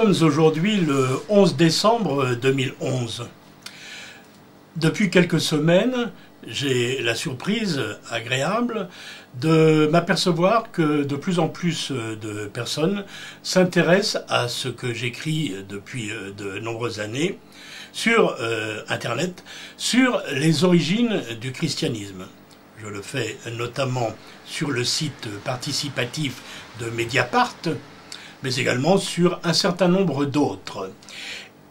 Nous sommes aujourd'hui le 11 décembre 2011. Depuis quelques semaines, j'ai la surprise agréable de m'apercevoir que de plus en plus de personnes s'intéressent à ce que j'écris depuis de nombreuses années sur Internet, sur les origines du christianisme. Je le fais notamment sur le site participatif de Mediapart, mais également sur un certain nombre d'autres.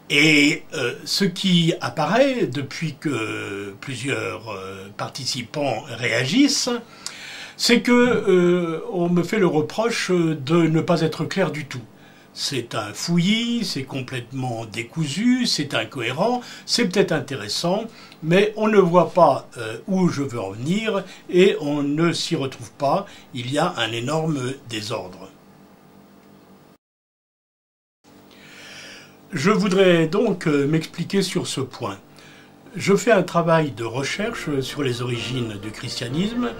Et ce qui apparaît depuis que plusieurs participants réagissent, c'est que on me fait le reproche de ne pas être clair du tout. C'est un fouillis, c'est complètement décousu, c'est incohérent, c'est peut-être intéressant, mais on ne voit pas où je veux en venir et on ne s'y retrouve pas. Il y a un énorme désordre. Je voudrais donc m'expliquer sur ce point. Je fais un travail de recherche sur les origines du christianisme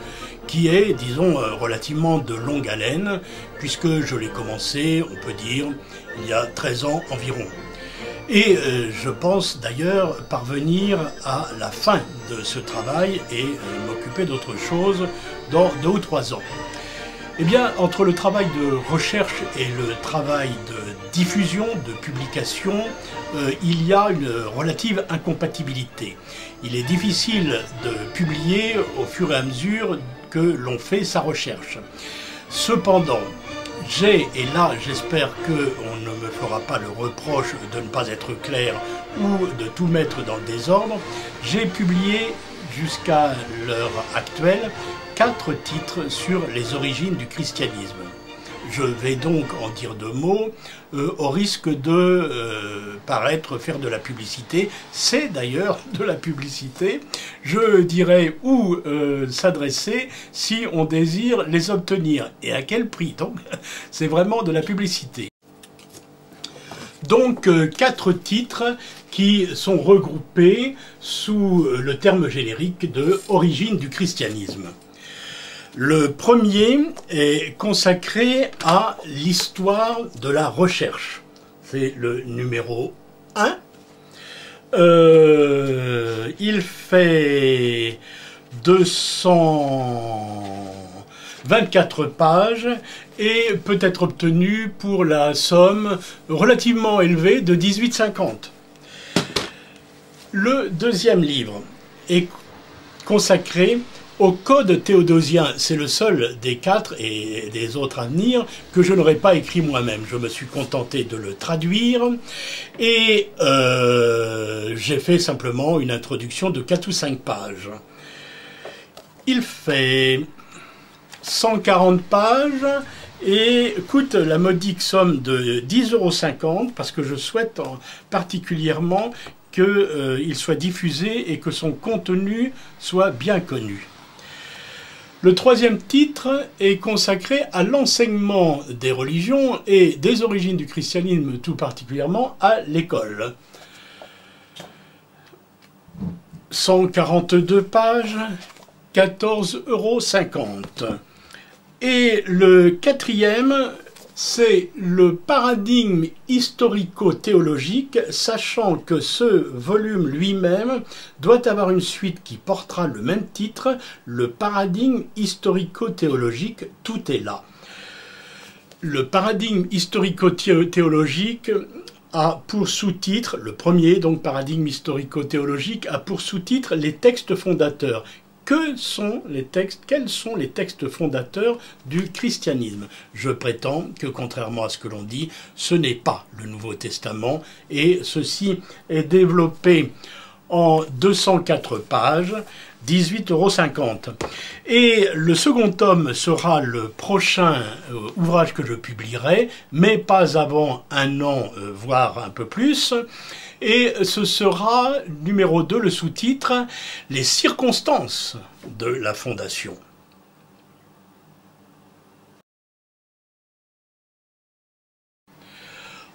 qui est, disons, relativement de longue haleine, puisque je l'ai commencé, on peut dire, il y a 13 ans environ. Et je pense d'ailleurs parvenir à la fin de ce travail et m'occuper d'autre chose dans 2 ou 3 ans. Eh bien, entre le travail de recherche et le travail de diffusion, de publication, il y a une relative incompatibilité. Il est difficile de publier au fur et à mesure que l'on fait sa recherche. Cependant, et là j'espère qu'on ne me fera pas le reproche de ne pas être clair ou de tout mettre dans le désordre, j'ai publié jusqu'à l'heure actuelle 4 titres sur les origines du christianisme. Je vais donc en dire 2 mots, au risque de paraître faire de la publicité. C'est d'ailleurs de la publicité. Je dirais où s'adresser si on désire les obtenir et à quel prix. Donc c'est vraiment de la publicité. Donc 4 titres qui sont regroupés sous le terme générique de origine du christianisme. Le premier est consacré à l'histoire de la recherche. C'est le numéro 1. Il fait 224 pages et peut être obtenu pour la somme relativement élevée de 18,50. Le deuxième livre est consacré au Code théodosien. C'est le seul des 4 et des autres à venir que je n'aurais pas écrit moi-même. Je me suis contenté de le traduire et j'ai fait simplement une introduction de 4 ou 5 pages. Il fait 140 pages et coûte la modique somme de 10,50 € parce que je souhaite particulièrement qu'il soit diffusé et que son contenu soit bien connu. Le troisième titre est consacré à l'enseignement des religions et des origines du christianisme, tout particulièrement à l'école. 142 pages, 14,50 €. Et le quatrième, c'est le paradigme historico-théologique, sachant que ce volume lui-même doit avoir une suite qui portera le même titre, le paradigme historico-théologique, tout est là. Le paradigme historico-théologique a pour sous-titre, le premier, donc paradigme historico-théologique, a pour sous-titre les textes fondateurs. Quels sont les textes fondateurs du christianisme? Je prétends que, contrairement à ce que l'on dit, ce n'est pas le Nouveau Testament, et ceci est développé en 204 pages, 18,50 €. Et le second tome sera le prochain ouvrage que je publierai, mais pas avant 1 an, voire un peu plus. Et ce sera, numéro 2, le sous-titre « Les circonstances de la fondation ».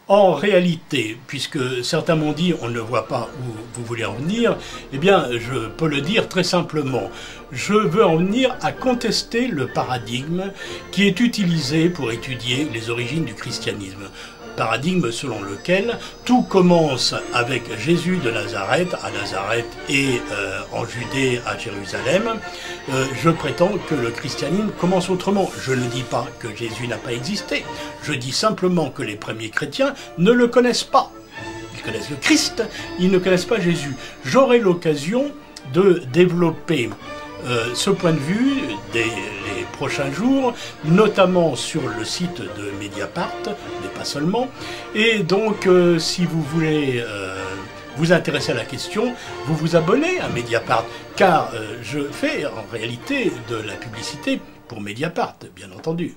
En réalité, puisque certains m'ont dit on ne voit pas où vous voulez en venir, eh bien je peux le dire très simplement. Je veux en venir à contester le paradigme qui est utilisé pour étudier les origines du christianisme. paradigme selon lequel tout commence avec Jésus de Nazareth, à Nazareth et en Judée, à Jérusalem. Je prétends que le christianisme commence autrement. Je ne dis pas que Jésus n'a pas existé, je dis simplement que les premiers chrétiens ne le connaissent pas. Ils connaissent le Christ, ils ne connaissent pas Jésus. J'aurai l'occasion de développer ce point de vue les prochains jours, notamment sur le site de Mediapart, mais pas seulement. Et donc, si vous voulez vous intéresser à la question, vous vous abonnez à Mediapart, car je fais en réalité de la publicité pour Mediapart, bien entendu.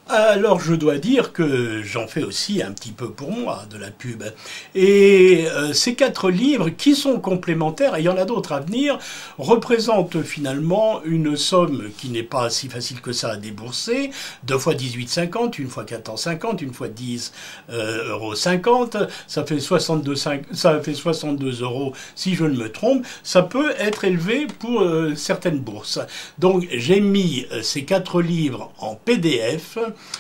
Alors je dois dire que j'en fais aussi un petit peu pour moi de la pub. Et ces 4 livres qui sont complémentaires, et il y en a d'autres à venir, représentent finalement une somme qui n'est pas si facile que ça à débourser. 2 fois 18,50, une fois 14,50, une fois 10,50 €, ça fait 62 € si je ne me trompe. Ça peut être élevé pour certaines bourses. Donc j'ai mis ces 4 livres en PDF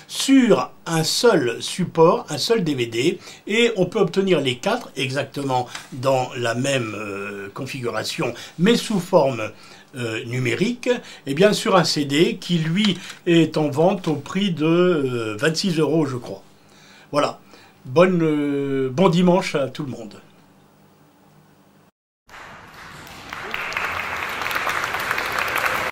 sur un seul support, un seul DVD, et on peut obtenir les 4 exactement dans la même configuration, mais sous forme numérique, et bien sur un CD qui lui est en vente au prix de 26 € je crois. Voilà, bon dimanche à tout le monde.